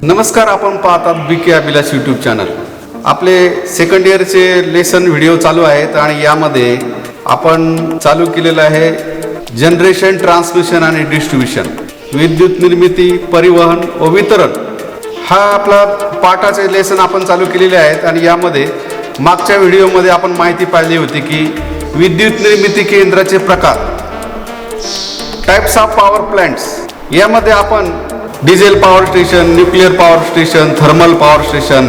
नमस्कार, आपण पाहतात बी के अभिलाष यूट्यूब चॅनल. आपले सेकंड इयरचे लेसन व्हिडिओ चालू आहेत आणि यामध्ये आपण चालू केलेलं आहे जनरेशन, ट्रान्समिशन आणि डिस्ट्रीब्युशन, विद्युत निर्मिती, परिवहन व वितरण. हा आपला पाठाचे लेसन आपण चालू केलेले आहेत आणि यामध्ये मागच्या व्हिडिओमध्ये आपण माहिती पाहिली होती की विद्युत निर्मिती केंद्राचे प्रकार, टाइप्स ऑफ पॉवर प्लांट्स. यामध्ये आपण diesel power station, nuclear power station, thermal power station,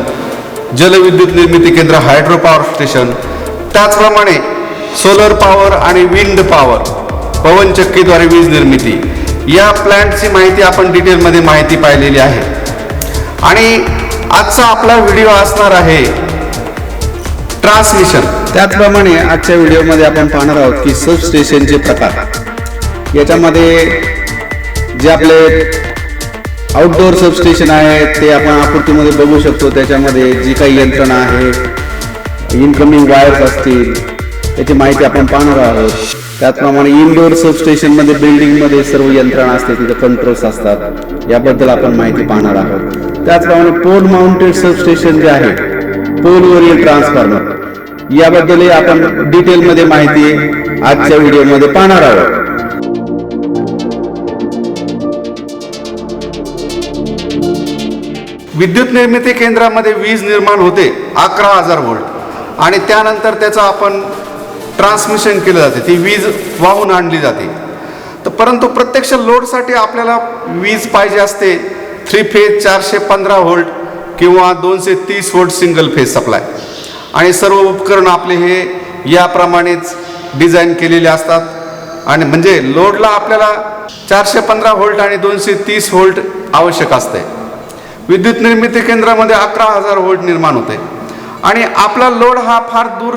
जलविद्युत निर्मिती केंद्र, हायड्रो पॉवर स्टेशन, त्याचप्रमाणे सोलर पॉवर आणि विंड पॉवर, पवनचक्कीद्वारे वीज निर्मिती, या प्लांटची माहिती आपण डिटेलमध्ये माहिती पाहिलेली आहे. आणि आजचा आपला व्हिडिओ असणार आहे ट्रान्समिशन. त्याचप्रमाणे आजच्या व्हिडिओमध्ये आपण पाहणार आहोत की सबस्टेशनचे प्रकार. याच्यामध्ये जे आपले आउटडोअर सबस्टेशन आहे ते आपण आकृतीमध्ये बघू शकतो. त्याच्यामध्ये जी काही यंत्रणा आहे, इनकमिंग वायर्स असतील, त्याची माहिती आपण पाहणार आहोत. त्याचप्रमाणे इनडोअर सबस्टेशनमध्ये बिल्डिंगमध्ये सर्व यंत्रणा असते, तिथे कंट्रोल्स असतात, याबद्दल आपण माहिती पाहणार आहोत. त्याचप्रमाणे पोल माउंटेड सबस्टेशन जे आहे, पोलवरील ट्रान्सफॉर्मर, याबद्दलही आपण डिटेलमध्ये माहिती आजच्या व्हिडिओमध्ये पाहणार आहोत. विद्युत निर्मिती केंद्रामध्ये वीज निर्माण होते 11,000 व्होल्ट आणि त्यानंतर त्याचं आपण ट्रान्समिशन केलं जाते, ती वीज वाहून आणली जाते. तर परंतु प्रत्यक्ष लोडसाठी आपल्याला वीज पाहिजे असते 3 फेज 415 व्होल्ट किंवा 230 व्होल्ट सिंगल फेज सप्लाय. आणि सर्व उपकरण आपले हे याप्रमाणेच डिझाईन केलेले असतात. आणि म्हणजे लोडला आपल्याला 415 व्होल्ट आणि 230 व्होल्ट आवश्यक असते. विद्युत निर्मिती केंद्रामध्ये 11,000 व्होल्ट निर्माण होते आणि आपला लोड हा फार दूर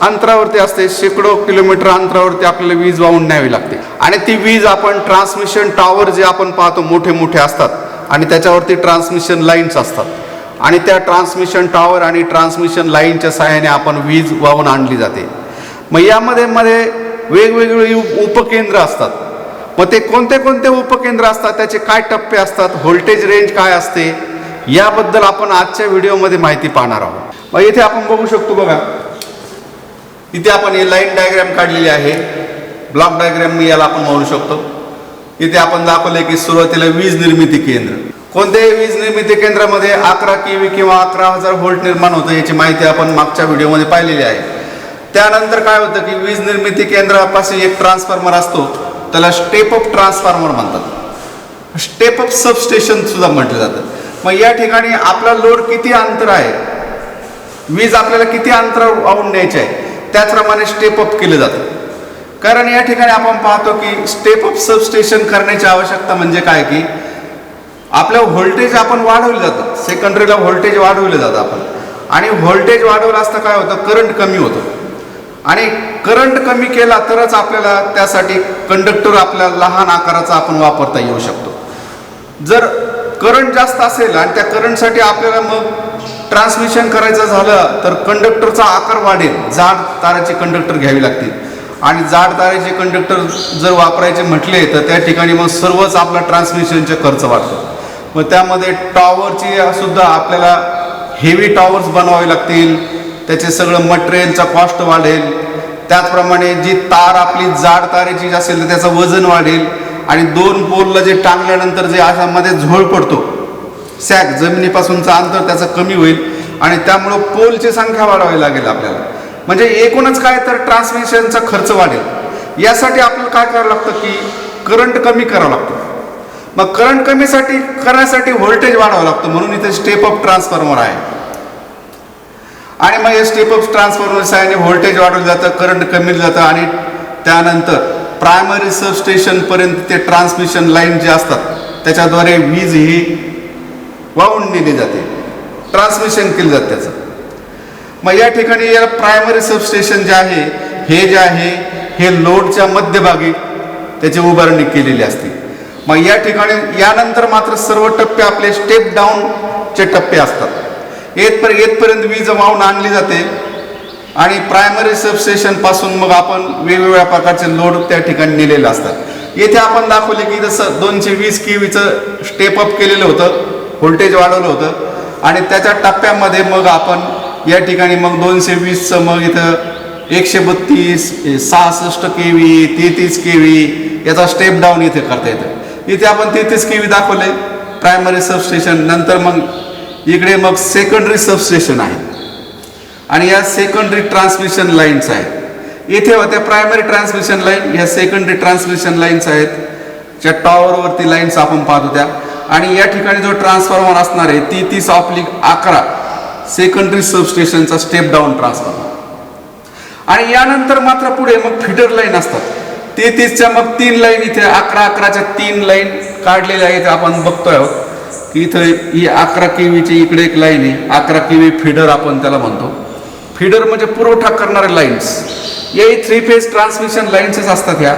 अंतरावरती असते. शेकडो किलोमीटर अंतरावरती आपल्याला वीज वाहून न्यावी लागते आणि ती वीज आपण ट्रान्समिशन टॉवर जे आपण पाहतो मोठे मोठे असतात आणि त्याच्यावरती ट्रान्समिशन लाईन्स असतात आणि त्या ट्रान्समिशन टॉवर आणि ट्रान्समिशन लाईनच्या सहाय्याने आपण वीज वाहून आणली जाते. मग यामध्ये वेगवेगळी उपकेंद्र असतात. मग ते कोणते कोणते उपकेंद्र असतात, त्याचे काय टप्पे असतात, व्होल्टेज रेंज काय असते, याबद्दल आपण आजच्या व्हिडिओमध्ये माहिती पाहणार आहोत. मग इथे आपण बघू शकतो, बघा इथे आपण हे लाईन डायग्राम काढलेली आहे, ब्लॉक डायग्राम याला आपण म्हणू शकतो. इथे आपण दाखवले की सुरुवातीला वीज निर्मिती केंद्र. कोणत्याही वीज निर्मिती केंद्रामध्ये 11 केव्ही किंवा 11,000 व्होल्ट निर्माण होतं, याची माहिती आपण मागच्या व्हिडिओमध्ये पाहिलेली आहे. त्यानंतर काय होतं की वीज निर्मिती केंद्रापाशी एक ट्रान्सफॉर्मर असतो, त्याला स्टेप अप ट्रान्सफॉर्मर म्हणतात, स्टेप अप सबस्टेशन सुद्धा म्हटलं जातं. मग या ठिकाणी आपला लोड किती अंतर आहे, वीज आपल्याला किती अंतरावर वाहून न्यायची आहे, त्याचप्रमाणे स्टेप अप केलं जातं. कारण या ठिकाणी आपण पाहतो की स्टेप अप सबस्टेशन करण्याची आवश्यकता म्हणजे काय की आपलं व्होल्टेज आपण वाढवलं जातं, सेकंडरीला व्होल्टेज वाढवलं जातं आपण, आणि व्होल्टेज वाढवलं असता काय होतं, करंट कमी होतं. आणि करंट कमी केला तरच आपल्याला त्यासाठी कंडक्टर आपल्याला लहान आकाराचा आपण वापरता येऊ शकतो. जर करंट जास्त असेल आणि त्या करंटसाठी आपल्याला मग ट्रान्समिशन करायचं झालं तर कंडक्टरचा आकार वाढेल, जाड ताराचे कंडक्टर घ्यावी लागतील आणि जाड ताराचे कंडक्टर जर वापरायचे म्हटले तर त्या ठिकाणी मग सर्वच आपला ट्रान्समिशनचे खर्च वाढतो. मग त्यामध्ये टॉवरची सुद्धा आपल्याला हेवी टॉवर्स बनवावे लागतील, त्याचे सगळं मटेरियलचा कॉस्ट वाढेल. त्याचप्रमाणे जी तार आपली जाड तारेची असेल तर त्याचं वजन वाढेल आणि 2 पोलला जे टांगल्यानंतर जे अशा मध्ये झोळ पडतो, सॅग जमिनीपासूनचं अंतर त्याचं कमी होईल आणि त्यामुळं पोलची संख्या वाढवावी लागेल आपल्याला. म्हणजे एकूणच काय तर ट्रान्समिशनचा खर्च वाढेल. यासाठी आपल्याला काय करावं लागतं की करंट कमी करावं लागतं. मग करंट करण्यासाठी व्होल्टेज वाढवावं लागतं, म्हणून इथे स्टेप अप ट्रान्सफॉर्मर आहे. आणि मग हे स्टेप अप ट्रान्सफॉर्मर सहाय्याने व्होल्टेज वाढवलं जातं, करंट कमी जातं आणि त्यानंतर प्रायमरी सबस्टेशन पर्यंत ते ट्रान्समिशन लाईन जे असतात त्याच्याद्वारे वीज ही वाहून नेली जाते, ट्रान्समिशन केलं जातं त्याचं. मग या ठिकाणी या प्रायमरी सबस्टेशन जे आहे हे लोडच्या मध्यभागी त्याची उभारणी केलेली असते. मग या ठिकाणी यानंतर मात्र सर्व टप्पे आपले स्टेप डाऊनचे टप्पे असतात. येथपर्यंत वीज वाहून आणली जाते आणि प्रायमरी सबस्टेशन पासून मग आपण वेगवेगळ्या प्रकारचे लोड त्या ठिकाणी नेलेले असतात. येथे आपण दाखवले की जसं 220 केव्हीचं स्टेप अप केलेलं होतं व्होल्टेज वाढवलं होतं आणि त्याच्या टप्प्यामध्ये मग आपण या ठिकाणी मग 220चं मग इथं 132, 66 kV, 33 kV याचा स्टेप डाऊन इथे करता येतं. इथे आपण 33 kV दाखवले प्रायमरी सबस्टेशन. नंतर मग इकडे मग सेकंडरी सबस्टेशन आहे आणि या सेकंडरी ट्रान्समिशन लाईन्स आहेत. इथे होत्या प्रायमरी ट्रान्समिशन लाईन, ह्या सेकंडरी ट्रान्समिशन लाईन्स आहेत, ज्या टॉवरवरती लाईन्स आपण पाहत होत्या. आणि या ठिकाणी जो ट्रान्सफॉर्मर असणार आहे 33/11 सेकंडरी सबस्टेशनचा स्टेप डाऊन ट्रान्सफॉर्मर. आणि यानंतर मात्र पुढे मग फिडर लाईन असतात 33च्या मग 3 लाईन इथे 11/11च्या 3 लाईन काढलेल्या आहेत. आपण बघतोय आहोत की इथं ही 11 kVची इकडे एक लाईन आहे, 11 kV फिडर आपण त्याला म्हणतो. फिडर म्हणजे पुरवठा करणारे लाईन्स, याही 3 फेज ट्रान्समिशन लाईन्सच असतात ह्या.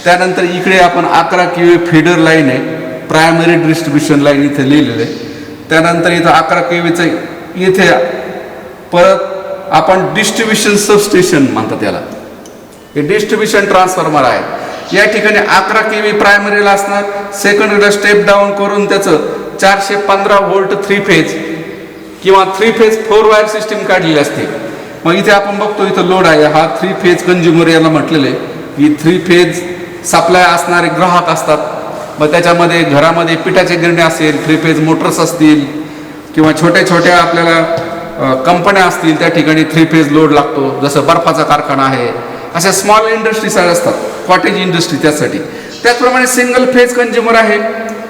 त्यानंतर इकडे आपण 11 kV फिडर लाईन आहे, प्रायमरी डिस्ट्रीब्युशन लाईन इथे लिहिलेलं आहे. त्यानंतर इथं 11 kVचं इथे परत आपण डिस्ट्रीब्युशन सबस्टेशन म्हणतात याला, हे डिस्ट्रीब्युशन ट्रान्सफॉर्मर आहे. या ठिकाणी 11 kV प्रायमरीला असणार, सेकंडरीला स्टेप डाऊन करून त्याचं 415 व्होल्ट 3 फेज किंवा 3 फेज 4 वायर सिस्टीम काढलेली असते. मग इथे आपण बघतो इथं लोड आहे, हा 3 फेज कंझ्युमर याला म्हटलेलं आहे. ही 3 फेज सप्लाय असणारे ग्राहक असतात. मग त्याच्यामध्ये घरामध्ये पिठाचे गिरणे असेल, 3 फेज मोटर्स असतील किंवा छोट्या छोट्या आपल्याला कंपन्या असतील, त्या ठिकाणी 3 फेज लोड लागतो. जसं बर्फाचा कारखाना आहे, अशा स्मॉल इंडस्ट्रीज असतात, कॉटेज इंडस्ट्री त्यासाठी. त्याचप्रमाणे सिंगल फेज कंझ्युमर आहे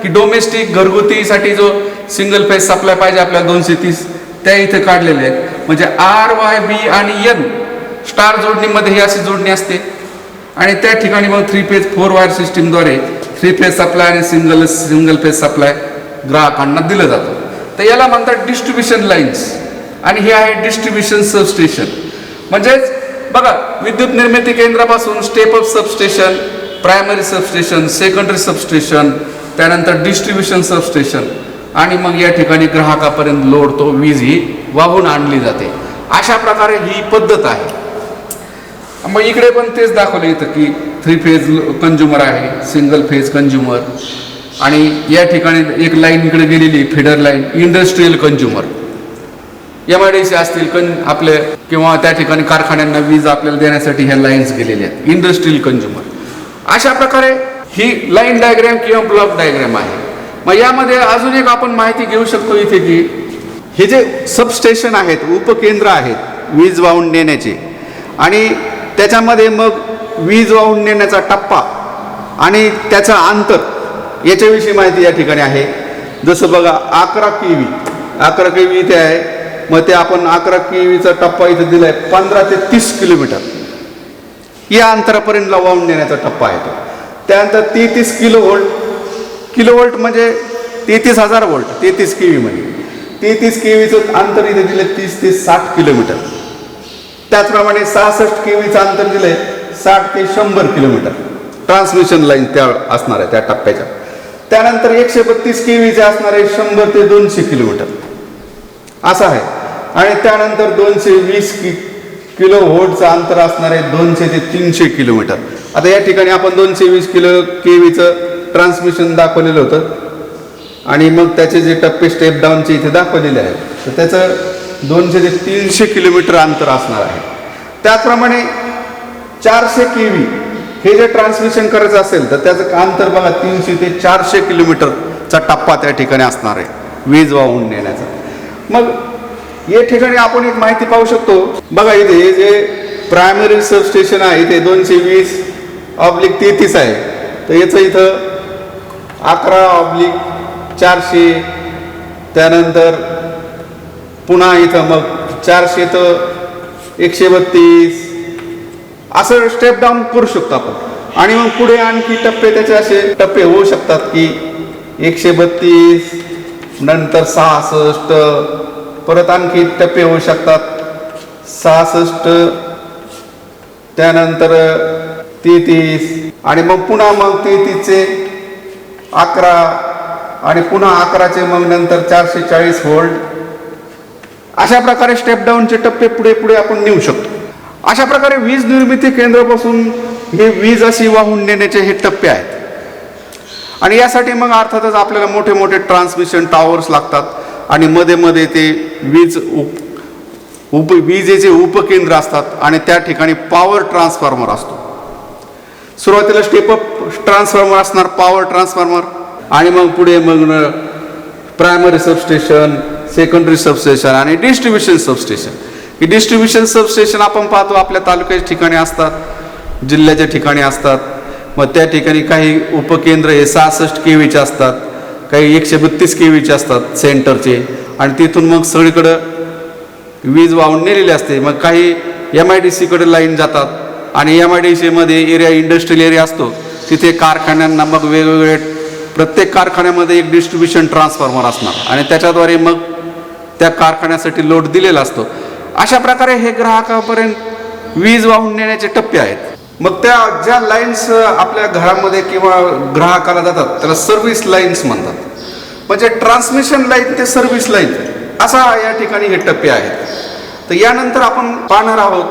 की डोमेस्टिक घरगुतीसाठी जो सिंगल फेज सप्लाय पाहिजे आपल्याला 230, त्या इथे काढलेले आहेत. म्हणजे R, Y, B आणि N स्टार जोडणीमध्ये ही अशी जोडणी असते. आणि त्या ठिकाणी मग 3 फेज 4 वायर सिस्टीमद्वारे 3 फेज सप्लाय आणि सिंगल फेज सप्लाय ग्राहकांना दिलं जातं. तर याला म्हणतात डिस्ट्रीब्युशन लाईन्स. आणि हे आहे डिस्ट्रीब्युशन सबस्टेशन. म्हणजेच बघा, विद्युत निर्मिती केंद्रापासून step up substation, primary substation, secondary substation, त्यानंतर डिस्ट्रीब्युशन सबस्टेशन आणि मग या ठिकाणी ग्राहकापर्यंत लोड तो वीज ही वाहून आणली जाते. अशा प्रकारे ही पद्धत आहे. मग इकडे पण तेच दाखवलं इथं की 3 फेज कंझ्युमर आहे, सिंगल फेज कंझ्युमर. आणि या ठिकाणी एक लाईन इकडे गेलेली feeder line, industrial consumer, MIDC असतील आपले किंवा त्या ठिकाणी कारखान्यांना वीज आपल्याला देण्यासाठी ह्या लाईन्स गेलेल्या आहेत, इंडस्ट्रीयल कंझ्युमर. अशा प्रकारे ही लाईन डायग्रॅम किंवा ब्लॉक डायग्रॅम आहे. मग यामध्ये अजून एक आपण माहिती घेऊ शकतो इथे की हे जे सबस्टेशन आहेत, उपकेंद्र आहेत वीज वाहून नेण्याचे, आणि त्याच्यामध्ये मग वीज वाहून नेण्याचा टप्पा आणि त्याचं अंतर याच्याविषयी माहिती या ठिकाणी आहे. जसं बघा 11 kV इथे आहे. मग ते आपण 11 kVचा टप्पा इथे दिलाय 15 ते 30 किलोमीटर या अंतरापर्यंत वाहून नेण्याचा टप्पा आहे तो. त्यानंतर 33 किलोव्होल्ट म्हणजे 33,000 व्होल्ट, 33 kV म्हणजे 33 kVचं अंतर इथे दिले 30 ते 60 किलोमीटर. त्याचप्रमाणे 66 kVचं अंतर दिलंय 60 ते 100 किलोमीटर ट्रान्समिशन लाईन त्या असणार आहे त्या टप्प्याच्या. त्यानंतर 132 kVचे असणार आहे 100 ते 200 किलोमीटर असं आहे. आणि त्यानंतर 220 किलोव्होल्टचं अंतर असणार आहे 200 ते 300 किलोमीटर. आता या ठिकाणी आपण 220 kVचं ट्रान्समिशन दाखवलेलं होतं आणि मग त्याचे जे टप्पे स्टेप डाऊनचे इथे दाखवलेले आहेत, तर त्याचं 200 ते 300 किलोमीटर अंतर असणार आहे. त्याचप्रमाणे 400 kV हे जे ट्रान्समिशन करायचं असेल तर त्याचं अंतर बघा 300 ते 400 किलोमीटरचा टप्पा त्या ठिकाणी असणार आहे वीज वाहून नेण्याचा. मग या ठिकाणी आपण एक माहिती पाहू शकतो. बघा इथे हे जे प्रायमरी सबस्टेशन आहे इथे 220/33 आहे. तर याचं इथं 11/400, त्यानंतर पुन्हा इथं मग 400 तर 132 असं स्टेप डाऊन करू शकतो आपण. आणि मग पुढे आणखी टप्पे त्याचे असे टप्पे होऊ शकतात की 132 नंतर 66, परत आणखी टप्पे होऊ शकतात 66, त्यानंतर 33 आणि मग पुन्हा मग 33चे 11 आणि पुन्हा 11चे मग नंतर 440 व्होल्ट. अशा प्रकारे स्टेप डाऊनचे टप्पे पुढे पुढे आपण नेऊ शकतो. अशा प्रकारे वीज निर्मिती केंद्रापासून हे वीज अशी वाहून नेण्याचे हे टप्पे आहेत. आणि यासाठी मग अर्थातच आपल्याला मोठे मोठे ट्रान्समिशन टॉवर्स लागतात आणि मध्ये मध्ये ते विजेचे उपकेंद्र असतात आणि त्या ठिकाणी पॉवर ट्रान्सफॉर्मर असतो. सुरुवातीला स्टेपअप ट्रान्सफॉर्मर असणार, पॉवर ट्रान्सफॉर्मर, आणि मग पुढे मग प्रायमरी सबस्टेशन, सेकंडरी सबस्टेशन आणि डिस्ट्रीब्युशन सबस्टेशन. ही डिस्ट्रीब्युशन सबस्टेशन आपण पाहतो आपल्या तालुक्याच्या ठिकाणी असतात, जिल्ह्याच्या ठिकाणी असतात. मग त्या ठिकाणी काही उपकेंद्र हे 66 kVचे असतात, काही 132 kVचे असतात सेंटरचे, आणि तिथून मग सगळीकडं वीज वाहून नेलेली असते. मग काही MIDCकडे लाईन जातात आणि MIDCमध्ये एरिया, इंडस्ट्रियल एरिया असतो, तिथे कारखान्यांना मग वेगवेगळे, प्रत्येक कारखान्यामध्ये एक डिस्ट्रीब्युशन ट्रान्सफॉर्मर असणार आणि त्याच्याद्वारे मग त्या कारखान्यासाठी लोड दिलेला असतो. अशा प्रकारे हे ग्राहकापर्यंत वीज वाहून नेण्याचे टप्पे आहेत. मग त्या ज्या लाईन्स आपल्या घरामध्ये किंवा ग्राहकाला जातात त्याला सर्व्हिस लाईन्स म्हणतात. म्हणजे ट्रान्समिशन लाईन ते सर्व्हिस लाईन असा या ठिकाणी हे टप्पे आहेत. तर यानंतर आपण पाहणार आहोत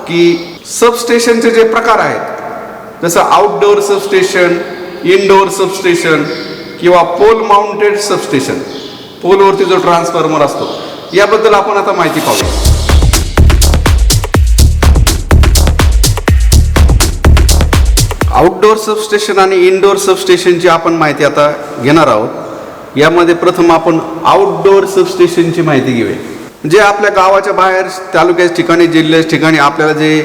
की सबस्टेशनचे जे प्रकार आहेत, जसं आउटडोअर सबस्टेशन, इनडोअर सबस्टेशन किंवा पोल माउंटेड सबस्टेशन, पोलवरती जो ट्रान्सफॉर्मर असतो, याबद्दल आपण आता माहिती पाहूया. आउटडोअर सबस्टेशन आणि इनडोअर सबस्टेशनची आपण माहिती आता घेणार आहोत. यामध्ये प्रथम आपण आउटडोअर सबस्टेशनची माहिती घेऊया. जे आपल्या गावाच्या बाहेर, तालुक्याच्या ठिकाणी, जिल्ह्याच्या ठिकाणी आपल्याला जे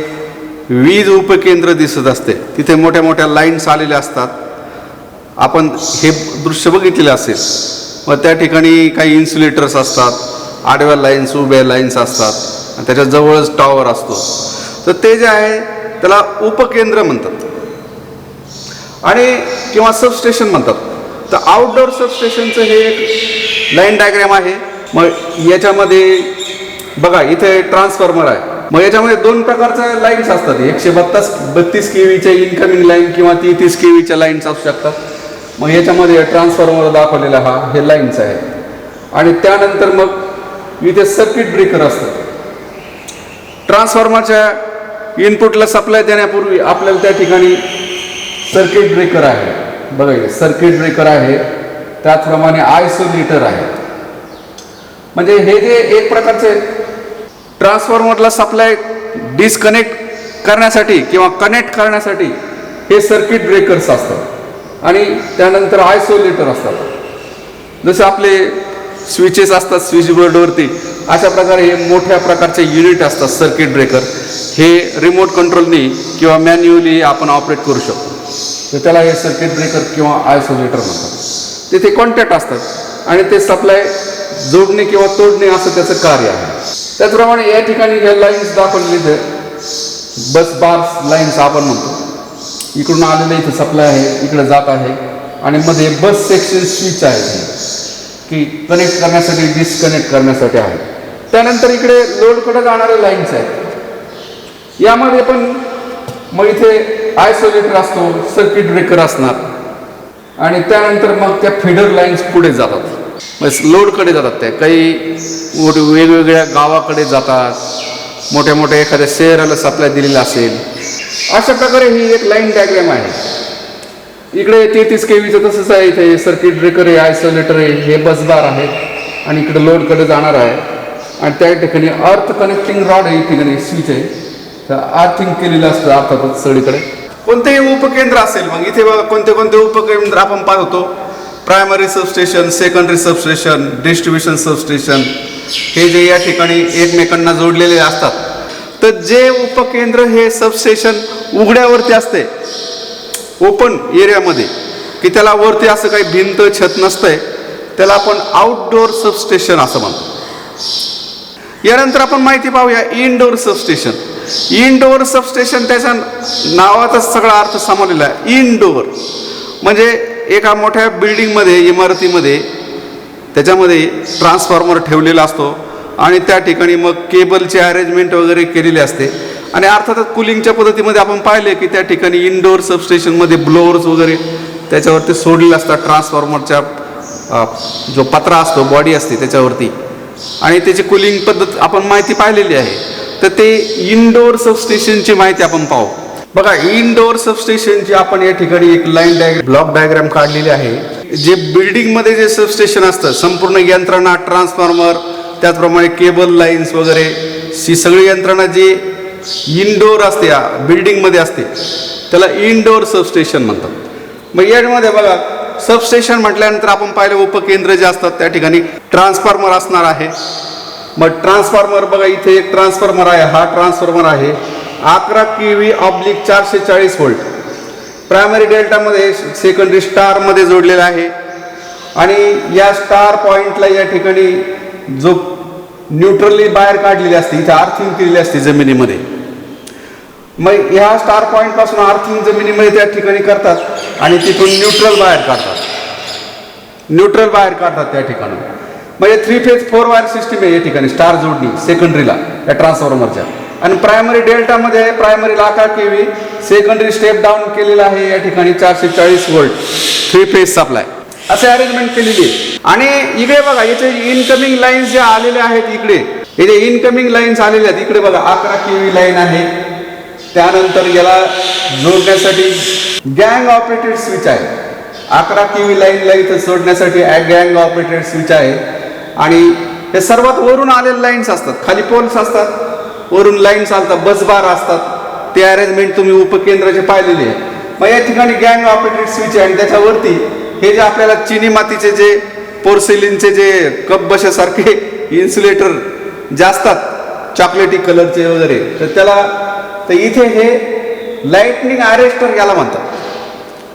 वीज उपकेंद्र दिसत असते, तिथे मोठ्या मोठ्या लाईन्स आलेल्या असतात. आपण हे दृश्य बघितलेलं असेल. मग त्या ठिकाणी काही इन्सुलेटर्स असतात, आडव्या लाईन्स, उभ्या लाईन्स असतात, आणि त्याच्या जवळच टॉवर असतो. तर ते जे आहे त्याला उपकेंद्र म्हणतात आणि किंवा सबस्टेशन म्हणतात. तर आउटडोअर सबस्टेशनचं हे एक लाईन डायग्राम आहे. मग याच्यामध्ये बघा, इथे ट्रान्सफॉर्मर आहे. मग याच्यामध्ये दोन प्रकारच्या लाईन्स असतात. 132 kVच्या इनकमिंग लाईन किंवा 33 kVच्या लाईन्स असू शकतात. मग याच्यामध्ये ट्रान्सफॉर्मर दाखवलेला हे लाईन्स आहे. आणि त्यानंतर मग इथे सर्किट ब्रेकर असतात. ट्रान्सफॉर्मरच्या इनपुटला सप्लाय देण्यापूर्वी आपल्याला त्या ठिकाणी सर्किट ब्रेकर आहे. बघा, सर्किट ब्रेकर आहे. त्याचप्रमाणे आयसोलेटर आहे. म्हणजे हे जे एक प्रकारचे ट्रान्सफॉर्मरला सप्लाय डिस्कनेक्ट करण्यासाठी किंवा कनेक्ट करण्यासाठी हे सर्किट ब्रेकर्स असतात. आणि त्यानंतर आयसोलेटर असतात. जसे आपले स्विचेस असतात स्विच बोर्डवरती, अशा प्रकारे हे मोठ्या प्रकारचे युनिट असतात सर्किट ब्रेकर. हे रिमोट कंट्रोलनी किंवा मॅन्युअली आपण ऑपरेट करू शकतो. तर त्याला हे सर्किट ब्रेकर किंवा आयसोलेटर म्हणतात. तिथे कॉन्टॅक्ट असतात आणि ते सप्लाय जोडणे किंवा तोडणे असं त्याचं कार्य आहे. त्याचप्रमाणे या ठिकाणी ह्या लाईन्स दाखवलेले बस बार्स लाईन्स आपण म्हणतो. इकडून आलेलं इथं सप्लाय आहे, इकडे जात आहे, आणि मध्ये बस सेक्शन स्विच आहे की कनेक्ट करण्यासाठी, डिस्कनेक्ट करण्यासाठी आहे. त्यानंतर इकडे लोडकडे जाणारे लाईन्स आहेत. यामध्ये पण मग इथे आयसोलेटर असतो, सर्किट ब्रेकर असणार, आणि त्यानंतर मग त्या फीडर लाईन्स पुढे जातात, लोडकडे जातात. त्या काही वेगवेगळ्या गावाकडे जातात, मोठ्या मोठ्या एखाद्या शहराला सप्लाय दिलेला असेल. अशा प्रकारे ही एक लाईन डायग्राम आहे. इकडे 33 kVचं तसंच आहे. इथे सर्किट ब्रेकर आहे, आयसोलेटर आहे, हे बसबार आहेत, आणि इकडे लोडकडे जाणार आहे. आणि त्या ठिकाणी अर्थ कनेक्टिंग रॉड आहे, ठिकाणी स्विच आहे, तर अर्थिंग केलेलं असतं अर्थातच सगळीकडे. कोणतेही उपकेंद्र असेल, मग इथे बघा कोणते कोणते उपकेंद्र आपण पाहतो. Primary substation, secondary substation, distribution substation, हे जे या ठिकाणी एकमेकांना जोडलेले असतात. तर जे उपकेंद्र हे सबस्टेशन उघड्यावरती असते, ओपन एरियामध्ये, की त्याला वरती असं काही भिंत छत नसतंय, त्याला आपण आउटडोअर सबस्टेशन असं म्हणतो. यानंतर आपण माहिती पाहूया इनडोअर सबस्टेशन. इनडोअर सबस्टेशन त्याच्या नावातच सगळा अर्थ सामावलेला आहे. इनडोअर म्हणजे एका मोठ्या बिल्डिंगमध्ये, इमारतीमध्ये, त्याच्यामध्ये ट्रान्सफॉर्मर ठेवलेला असतो आणि त्या ठिकाणी मग केबलचे अरेंजमेंट वगैरे केलेले असते. आणि अर्थातच कुलिंगच्या पद्धतीमध्ये आपण पाहिले की त्या ठिकाणी इनडोअर सबस्टेशनमध्ये ब्लोअर्स वगैरे त्याच्यावरती सोडलेले असतात. ट्रान्सफॉर्मरच्या जो पत्रा असतो, बॉडी असते त्याच्यावरती, आणि त्याची कुलिंग पद्धत आपण माहिती पाहिलेली आहे. तर ते इनडोअर सबस्टेशनची माहिती आपण पाहू. बघा इनडोअर सबस्टेशनची आपण या ठिकाणी एक लाईन ब्लॉक डायग्राम काढलेली आहे. जे बिल्डिंगमध्ये जे सबस्टेशन असतं संपूर्ण यंत्रणा ट्रान्सफॉर्मर त्याचप्रमाणे केबल लाईन्स वगैरे ही सगळी यंत्रणा जी इनडोअर असते या बिल्डिंगमध्ये असते त्याला इनडोअर सबस्टेशन म्हणतात. मग यामध्ये बघा सबस्टेशन म्हटल्यानंतर आपण पाहिलं उपकेंद्र जे असतात त्या ठिकाणी ट्रान्सफॉर्मर असणार आहे. मग ट्रान्सफॉर्मर बघा इथे एक ट्रान्सफॉर्मर आहे. हा ट्रान्सफॉर्मर आहे 11 kV/ऑब्लिक 440 व्होल्ट प्रायमरी डेल्टामध्ये सेकंडरी स्टारमध्ये जोडलेला आहे. आणि या स्टार पॉइंटला या ठिकाणी जो न्यूट्रली बाहेर काढलेली असते इथे आर्थिंग केलेली असते जमिनीमध्ये. मग ह्या स्टार पॉइंट पासून आर्थिंग जमिनीमध्ये त्या ठिकाणी करतात आणि तिथून न्यूट्रल बाहेर काढतात त्या ठिकाणी. म्हणजे 3 फेज 4 वायर सिस्टीम आहे या ठिकाणी स्टार जोडणी सेकंडरीला या ट्रान्सफॉर्मरच्या. आणि प्रायमरी डेल्टामध्ये प्रायमरीला 11 kV सेकंडरी स्टेप डाऊन केलेला आहे या ठिकाणी 440 व्होल्ट 3 फेज सप्लाय असे अरेंजमेंट केलेली आहे. आणि इकडे बघा याचे इनकमिंग लाईन्स जे आलेले आहेत इकडे हे जे इनकमिंग लाईन्स आलेले आहेत इकडे बघा 11 kV लाईन आहे. त्यानंतर याला जोडण्यासाठी गँग ऑपरेटेड स्विच आहे. 11 kV लाईनला इथं जोडण्यासाठी गँग ऑपरेटेड स्विच आहे. आणि हे सर्वात वरून आलेले लाईन्स असतात खाली पोल्स असतात वरून लाईन चालतात बस बार असतात. ते अरेंजमेंट तुम्ही उपकेंद्राचे पाहिलेले आहे. मग या ठिकाणी गँग ऑपरेटेड स्विच आहे आणि त्याच्यावरती हे जे आपल्याला चिनी मातीचे जे पोर्सिलिनचे जे कप बशासारखे इन्सुलेटर जे असतात चॉकलेटी कलरचे वगैरे तर इथे हे लाईटनिंग अरेस्टर याला म्हणतात.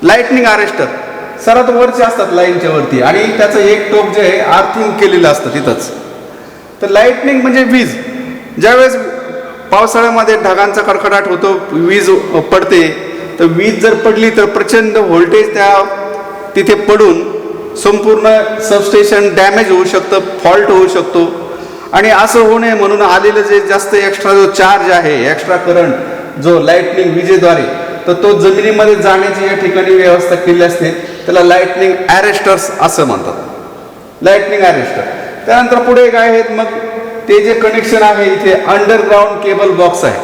लाईटनिंग अरेस्टर सर्वात वरचे असतात लाईनच्या वरती आणि त्याचं एक टोक जे आहे आर्थिंग केलेलं असतं तिथंच. तर लाईटनिंग म्हणजे वीज ज्यावेळेस पावसाळ्यामध्ये ढगांचा कडकडाट होतो वीज पडते तर वीज जर पडली तर प्रचंड व्होल्टेज त्या तिथे पडून संपूर्ण सबस्टेशन डॅमेज होऊ शकतं फॉल्ट होऊ शकतो. आणि असं होऊ नये म्हणून आलेलं जे जास्त एक्स्ट्रा जो चार्ज आहे एक्स्ट्रा करंट जो लाईटनिंग विजेद्वारे तर तो जमिनीमध्ये जाण्याची या ठिकाणी व्यवस्था केली असते त्याला लाईटनिंग अरेस्टर्स असं म्हणतात. Lightning arrester. त्यानंतर पुढे काय आहेत मग ते जे कनेक्शन आहे इथे अंडरग्राउंड केबल बॉक्स आहे.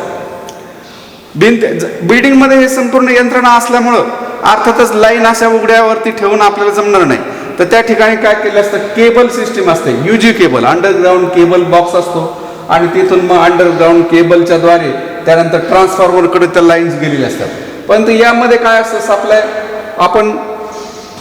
बिल्डिंगमध्ये हे संपूर्ण यंत्रणा असल्यामुळं अर्थातच लाईन अशा उघड्यावरती ठेवून आपल्याला जमणार नाही. तर त्या ठिकाणी काय केलं असतं केबल सिस्टीम असते UG cable underground cable box असतो आणि तिथून मग अंडरग्राउंड केबलच्या द्वारे त्यानंतर ट्रान्सफॉर्मरकडे त्या लाईन्स गेलेल्या असतात. परंतु यामध्ये काय असतं सप्लाय आपण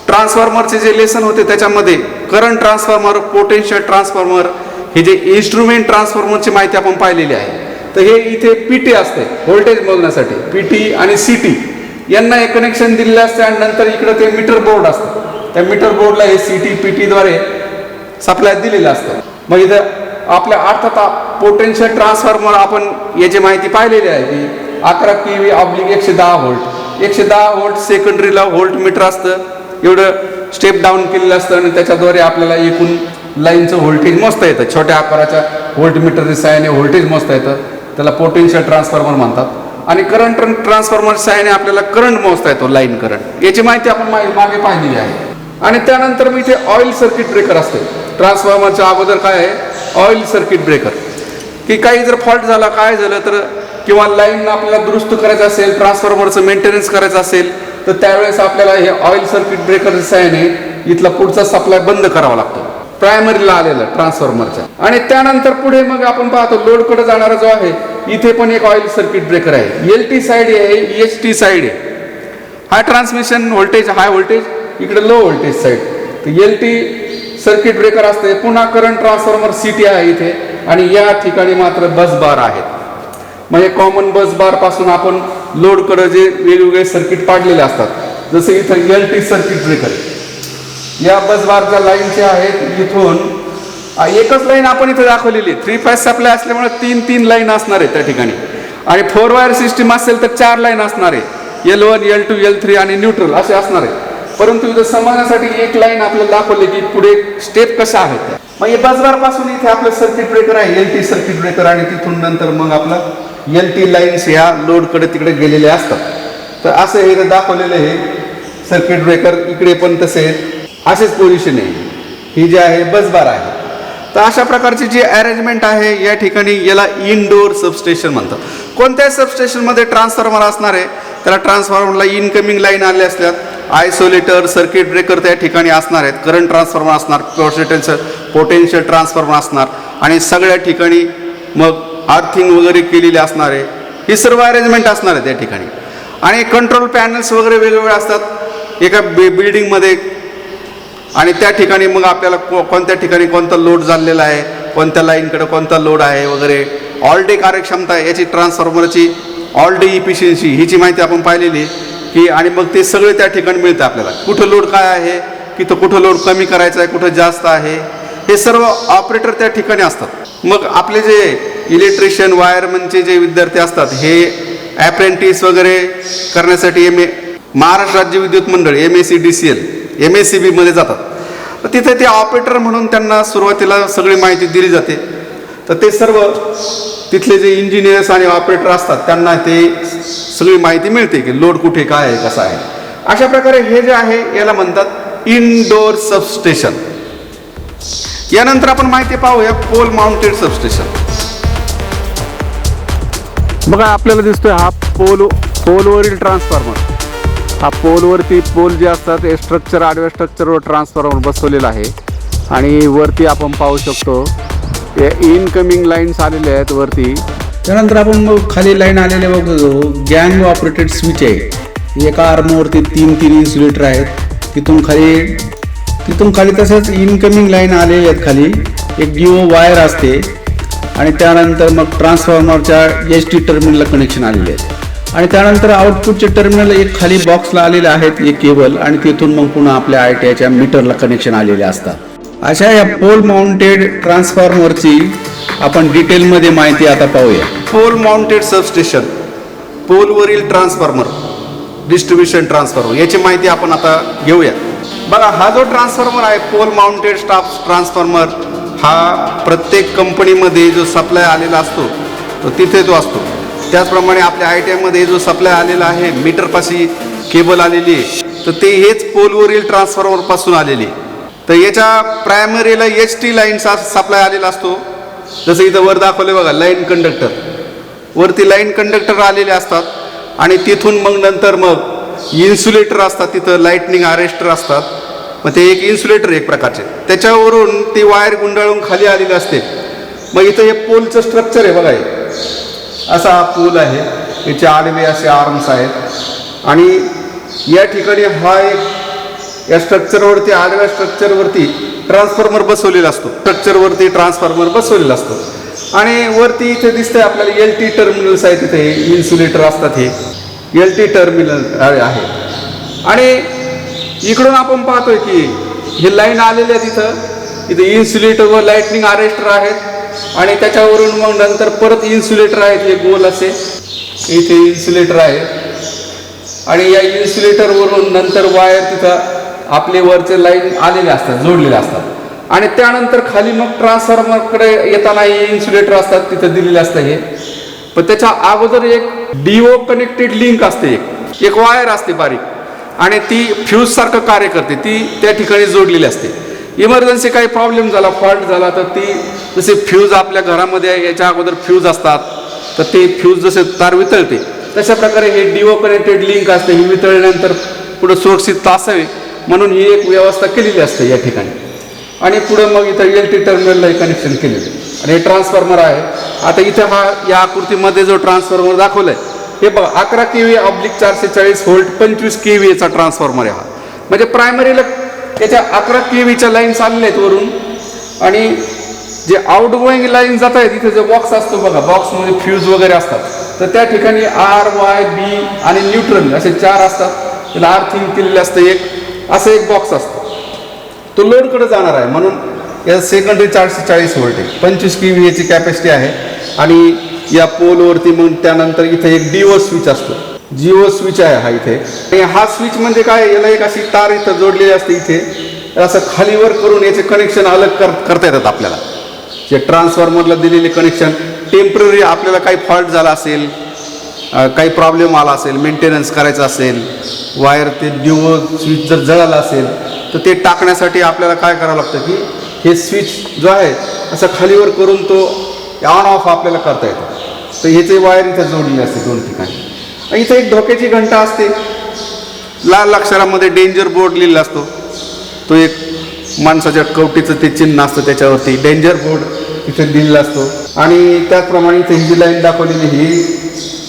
ट्रान्सफॉर्मरचे जे लेसन होते त्याच्यामध्ये करंट ट्रान्सफॉर्मर पोटेन्शियल ट्रान्सफॉर्मर हे जे इन्स्ट्रुमेंट ट्रान्सफॉर्मरची माहिती आपण पाहिलेली आहे. तर हे इथे PT असते व्होल्टेज मोजण्यासाठी PT आणि CT यांना हे कनेक्शन दिलेलं असते आणि नंतर इकडे ते मीटर बोर्ड असतं त्या मीटर बोर्डला हे CT PT द्वारे सप्लाय दिलेलं असतं. मग इथं आपल्या अर्थात पोटेन्शियल ट्रान्सफॉर्मर आपण याची माहिती पाहिलेली आहे की 11 kV/ऑब्लिक 110 व्होल्ट 110 व्होल्ट सेकंडरीला व्होल्ट मीटर असतं एवढं स्टेप डाऊन केलेलं असतं आणि त्याच्याद्वारे आपल्याला एकूण लाईनचं व्होल्टेज मोजता येतं. छोट्या आकाराच्या व्होल्ट मीटरच्या सहाय्याने व्होल्टेज मोजता येतं त्याला पोटेन्शियल ट्रान्सफॉर्मर म्हणतात. आणि करंट ट्रान्सफॉर्मर सहाय्याने आपल्याला करंट मोजता येतो लाईन करंट याची माहिती आपण मागे पाहिलेली आहे. आणि त्यानंतर मी इथे ऑइल सर्किट ब्रेकर असते. ट्रान्सफॉर्मरच्या अगोदर काय आहे ऑइल सर्किट ब्रेकर की काही जर फॉल्ट झाला काय झालं तर किंवा लाईन आपल्याला दुरुस्त करायचं असेल ट्रान्सफॉर्मरचं मेंटेनन्स करायचं असेल तर त्यावेळेस आपल्याला हे ऑइल सर्किट ब्रेकरच्या सहाय्याने इथला पुढचा सप्लाय बंद करावा लागतो प्रायमरीला आलेला ट्रान्सफॉर्मरच्या. आणि त्यानंतर पुढे मग आपण पाहतो लोडकडे जाणारा जो आहे इथे पण एक ऑइल सर्किट ब्रेकर आहे. LT साईड आहे EHT साईड आहे. हाय ट्रान्समिशन व्होल्टेज हाय व्होल्टेज इकडे लो व्होल्टेज साईड. तर LT सर्किट ब्रेकर असते. पुन्हा करंट ट्रान्सफॉर्मर CT आहे इथे आणि या ठिकाणी मात्र बस बार आहेत. म्हणजे कॉमन बस बार पासून आपण लोडकडे जे वेगवेगळे सर्किट पाडलेले असतात जसे इथं LT सर्किट ब्रेकर या बस बारच्या लाईनचे आहेत. इथून एकच लाईन आपण इथे दाखवलेली 3 फेज सप्लाय असल्यामुळे 3 लाईन असणार आहे त्या ठिकाणी. आणि 4 वायर सिस्टीम असेल तर 4 लाईन असणार आहे L1 L2 L3 आणि न्यूट्रल असे असणार आहे. परंतु इथं समजण्यासाठी एक लाईन आपल्याला दाखवली की पुढे स्टेप कशा आहेत. मग हे बस बार पासून इथे आपलं सर्किट ब्रेकर आहे LT सर्किट ब्रेकर आणि तिथून नंतर मग आपलं LT लाईन्स ह्या लोडकडे तिकडे गेलेले असतात. तर असं हे दाखवलेलं आहे सर्किट ब्रेकर. इकडे पण तसे असेच पोझिशन आहे. ही जी आहे बस बार आहे. तर अशा प्रकारची जी अरेंजमेंट आहे या ठिकाणी याला इनडोअर सबस्टेशन म्हणतात. कोणत्याही सबस्टेशनमध्ये ट्रान्सफॉर्मर असणार आहे त्याला ट्रान्सफॉर्मरला इनकमिंग लाईन आले असल्यात, आयसोलेटर, सर्किट ब्रेकर त्या ठिकाणी असणार आहेत, करंट ट्रान्सफॉर्मर असणार, पोटेन्शियल ट्रान्सफॉर्मर असणार आणि सगळ्या ठिकाणी मग अर्थिंग वगैरे केलेले असणार आहे. ही सर्व अरेंजमेंट असणार आहे त्या ठिकाणी. आणि कंट्रोल पॅनल्स वगैरे वेगवेगळे असतात एका बिल्डिंगमध्ये. आणि त्या ठिकाणी मग आपल्याला कोणत्या ठिकाणी कोणता लोड झालेला आहे, कोणत्या लाईनकडे कोणता लोड आहे वगैरे, ऑल डे कार्यक्षमता याची, ट्रान्सफॉर्मरची ऑल डे इफिशियन्सी हिची माहिती आपण पाहिलेली की. आणि मग ते सगळे त्या ठिकाणी मिळतं आपल्याला. कुठं लोड काय आहे, कुठं लोड कमी करायचं आहे, कुठं जास्त आहे, हे सर्व ऑपरेटर त्या ठिकाणी असतात. मग आपले जे इलेक्ट्रिशियन, वायरमनचे जे विद्यार्थी असतात हे ॲप्रेंटिस वगैरे करण्यासाठी महाराष्ट्र राज्य विद्युत मंडळ MSEDCL MSCB मध्ये जातात. तिथे ते ऑपरेटर म्हणून त्यांना सुरुवातीला सगळी माहिती दिली जाते. तर ते सर्व तिथले जे इंजिनियर्स आणि ऑपरेटर असतात त्यांना ते सगळी माहिती मिळते की लोड कुठे काय आहे, कसा आहे. अशा प्रकारे हे जे आहे याला म्हणतात इनडोअर सबस्टेशन. यानंतर आपण माहिती पाहूया पोल माउंटेड सबस्टेशन. बघा आपल्याला दिसतोय हा पोलवरील ट्रान्सफॉर्मर. हा पोलवरती पोल जे असतात हे स्ट्रक्चर, आडव्या स्ट्रक्चरवर ट्रान्सफॉर्मर बसवलेला आहे. आणि वरती आपण पाहू शकतो इनकमिंग लाईन्स आलेले आहेत वरती. त्यानंतर आपण मग खाली लाईन आलेले बघतो गॅंग ऑपरेटेड स्विच आहे. एका आर्मवरती 3 इन्सुलेटर आहेत. तिथून खाली तसंच इनकमिंग लाईन आलेली आहेत. खाली एक DO वायर असते आणि त्यानंतर मग ट्रान्सफॉर्मरच्या HT टर्मिनलला कनेक्शन आलेले आहेत. आणि त्यानंतर आउटपुटचे टर्मिनल एक खाली बॉक्सला आलेले आहेत, एक केबल, आणि तिथून मग पुन्हा आपल्या ITIच्या मीटरला कनेक्शन आलेले असतात. अशा या पोल माउंटेड ट्रान्सफॉर्मरची आपण डिटेलमध्ये माहिती आता पाहूया. पोल माउंटेड सबस्टेशन, पोलवरील ट्रान्सफॉर्मर, डिस्ट्रीब्युशन ट्रान्सफॉर्मर याची माहिती आपण आता घेऊया. बघा हा जो ट्रान्सफॉर्मर आहे पोल माउंटेड ट्रान्सफॉर्मर, हा प्रत्येक कंपनीमध्ये जो सप्लाय आलेला असतो तो तिथे तो असतो. त्याचप्रमाणे आपल्या ITIमध्ये जो सप्लाय आलेला आहे, मीटरपाशी केबल आलेली आहे, तर ते हेच पोलवरील ट्रान्सफॉर्मरपासून आलेली. तर याच्या प्रायमरीला HT लाईनचा सप्लाय आलेला असतो. जसं इथं वर दाखवले बघा लाईन कंडक्टर, वरती लाईन कंडक्टर आलेले असतात. आणि तिथून मग नंतर मग इन्सुलेटर असतात, तिथं लाईटनिंग अरेस्टर असतात. मग ते एक इन्सुलेटर एक प्रकारचे, त्याच्यावरून ती वायर गुंडाळून खाली आलेली असते. मग इथं हे पोलचं स्ट्रक्चर आहे बघा, हे असा हा पोल आहे, याचे आडवे असे आर्म्स आहेत. आणि या ठिकाणी हा एक या स्ट्रक्चरवरती, आडव्या स्ट्रक्चरवरती ट्रान्सफॉर्मर बसवलेला असतो. स्ट्रक्चरवरती ट्रान्सफॉर्मर बसवलेला असतो. आणि वरती इथे दिसतंय आपल्याला LT टर्मिनल्स आहेत, तिथे इन्सुलेटर असतात, हे LT टर्मिनल आहे. आणि इकडून आपण पाहतोय की हे लाईन आलेले आहेत. इथे इन्सुलेटर व लाईटनिंग अरेस्टर आहेत. आणि त्याच्यावरून मग नंतर परत इन्सुलेटर आहेत, हे गोल असे इथे इन्सुलेटर आहे. आणि या इन्सुलेटरवरून नंतर वायर तिथं आपले वरचे लाईन आलेले असतात, जोडलेले असतात. आणि त्यानंतर खाली मग ट्रान्सफॉर्मरकडे येताना हे इन्सुलेटर असतात, तिथं दिलेले असतं हे. पण त्याच्या अगोदर एक DO कनेक्टेड लिंक असते, एक वायर असते बारीक, आणि ती फ्यूज सारखं कार्य करते, ती त्या ठिकाणी जोडलेली असते. इमर्जन्सी काही प्रॉब्लेम झाला, फॉल्ट झाला, तर ती जसे फ्यूज आपल्या घरामध्ये याच्या अगोदर फ्यूज असतात, तर ते फ्यूज जसे तार वितळते तशा प्रकारे हे DO कनेक्टेड लिंक असते. ही वितळल्यानंतर पुढे सुरक्षित असावे म्हणून ही एक व्यवस्था केलेली असते या ठिकाणी. आणि पुढं मग इथं LT टर्मिनलला कनेक्शन केलेलं. आणि हे ट्रान्सफॉर्मर आहे. आता इथं हा या आकृतीमध्ये जो ट्रान्सफॉर्मर दाखवलाय हे बघा 11 kV ऑब्लिक 440 व्होल्ट 25 kVचा ट्रान्सफॉर्मर आहे हा. म्हणजे प्रायमरीला त्याच्या 11 kVच्या लाईन्स आलेल्या आहेत वरून. आणि जे आउटगोईंग लाईन जात आहेत इथे जो बॉक्स असतो बघा, बॉक्समध्ये फ्यूज वगैरे असतात, तर त्या ठिकाणी R, Y, B आणि न्यूट्रल असे 4 असतात. त्याला अर्थिंग केलेलं असतं एक, असं एक बॉक्स असतो. तो लोडकडे जाणार आहे म्हणून या सेकंडरी 440 व्होल्ट आहे, 25 kV याची कॅपॅसिटी आहे. आणि या पोलवरती मग त्यानंतर इथे एक DO स्विच असतो, GO स्विच आहे हा इथे. आणि हा स्विच म्हणजे काय, याला एक अशी तार इथं जोडलेली असते इथे, असं खालीवर करून याचे कनेक्शन अलग करता येतात आपल्याला. जे ट्रान्सफॉर्मरला दिलेले कनेक्शन टेम्पररी, आपल्याला काही फॉल्ट झाला असेल, काही प्रॉब्लेम आला असेल, मेंटेनन्स करायचं असेल, वायर ते DO स्विच जर जळाला असेल तर ते टाकण्यासाठी आपल्याला काय करावं लागतं की हे स्विच जो आहे असं खालीवर करून तो ऑन ऑफ आपल्याला करता येतो. तर ह्याचे वायर इथे जोडलेले असते 2 ठिकाणी. इथे एक धोक्याची घंटा असते, लाल अक्षरामध्ये डेंजर बोर्ड लिहिलेला असतो. तो एक माणसाच्या कवटीचं ते चिन्ह असतं, त्याच्यावरती डेंजर बोर्ड इथे लिहिलेला असतो. आणि त्याचप्रमाणे इथे ही जी लाईन दाखवलेली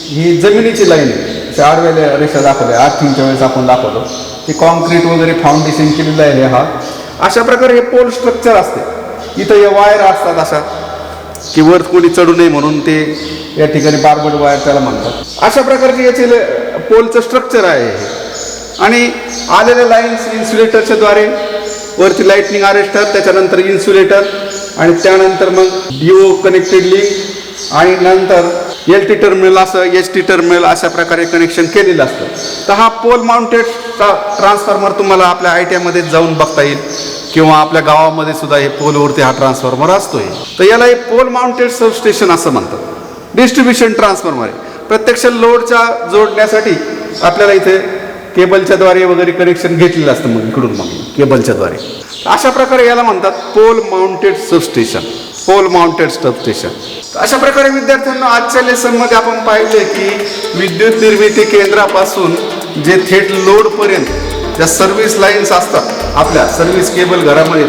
ही जमिनीची लाईन आहे. त्या आडव्या रेषा दाखवल्या आर्थिंगच्या वेळेस आपण दाखवतो. ते कॉन्क्रीट वगैरे फाउंडेशन केलेलं आहे. हा अशा प्रकारे हे पोल स्ट्रक्चर असते. इथं हे वायर असतात अशा की वर कोणी चढू नये म्हणून ते या ठिकाणी बार्बड वायर त्याला म्हणतात. अशा प्रकारचे याचे पोलचं स्ट्रक्चर आहे हे. आणि आलेल्या लाईन्स इन्सुलेटरच्या द्वारे वरती लाईटनिंग अरेस्टर, त्याच्यानंतर इन्सुलेटर आणि त्यानंतर मग DO कनेक्टेड लिंक आणि नंतर LT टर्मिनल असं HT टर्मिनल अशा प्रकारे कनेक्शन केलेलं असतं. तर हा पोल माउंटेड ट्रान्सफॉर्मर तुम्हाला आपल्या ITI जाऊन बघता येईल किंवा आपल्या गावामध्ये सुद्धा हे पोलवरती हा ट्रान्सफॉर्मर असतोय. तर याला हे पोल माउंटेड सबस्टेशन असं म्हणतात. डिस्ट्रीब्युशन ट्रान्सफॉर्मर आहे. प्रत्यक्ष लोडच्या जोडण्यासाठी आपल्याला इथे केबलच्या द्वारे वगैरे कनेक्शन घेतलेलं असतं, मग इकडून मग केबलच्या द्वारे. अशा प्रकारे याला म्हणतात pole mounted substation, pole mounted substation. अशा प्रकारे विद्यार्थ्यांना आजच्या लेसनमध्ये आपण पाहिले की विद्युत निर्मिती केंद्रापासून जे थेट लोडपर्यंत ज्या सर्व्हिस लाईन्स असतात आपल्या सर्व्हिस केबल घरामध्ये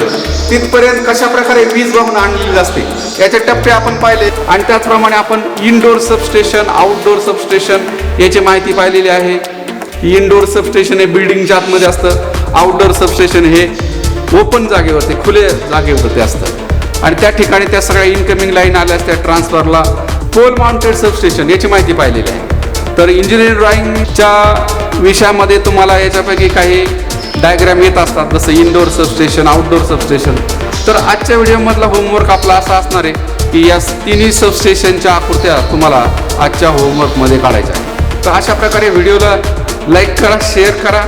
तिथपर्यंत कशा प्रकारे वीज वाहून आणलेली असते याचे टप्पे आपण पाहिले. आणि त्याचप्रमाणे आपण इनडोअर सबस्टेशन, आउटडोअर सबस्टेशन याची माहिती पाहिलेली आहे. इनडोअर सबस्टेशन हे बिल्डिंगच्या आतमध्ये असतं, आउटडोअर सबस्टेशन हे ओपन जागेवरती खुले जागेवरती असतं. आणि त्या ठिकाणी त्या सगळ्या इनकमिंग लाईन आल्या त्या ट्रान्सफरला पोल माउंटेड सबस्टेशन याची माहिती पाहिलेली आहे. तर इंजिनिअरिंग ड्रॉइंगच्या विषयामध्ये तुम्हाला याच्यापैकी काही डायग्राम येत असतात, जसं इनडोअर सबस्टेशन, आउटडोअर सबस्टेशन. तर आजच्या व्हिडिओमधला होमवर्क आपला असा असणार आहे की या तिन्ही सबस्टेशनच्या आकृत्या तुम्हाला आजच्या होमवर्कमध्ये काढायच्या आहे. तर अशा प्रकारे व्हिडिओला लाईक करा, शेअर करा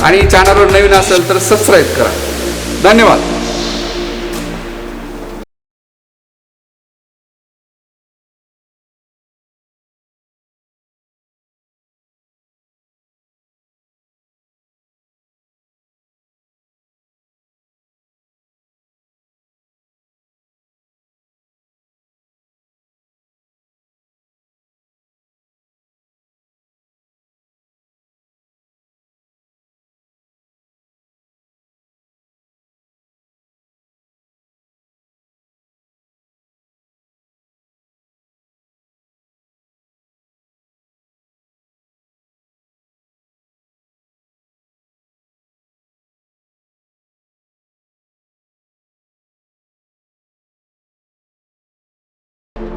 आणि चॅनलवर नवीन असेल तर सबस्क्राईब करा. धन्यवाद.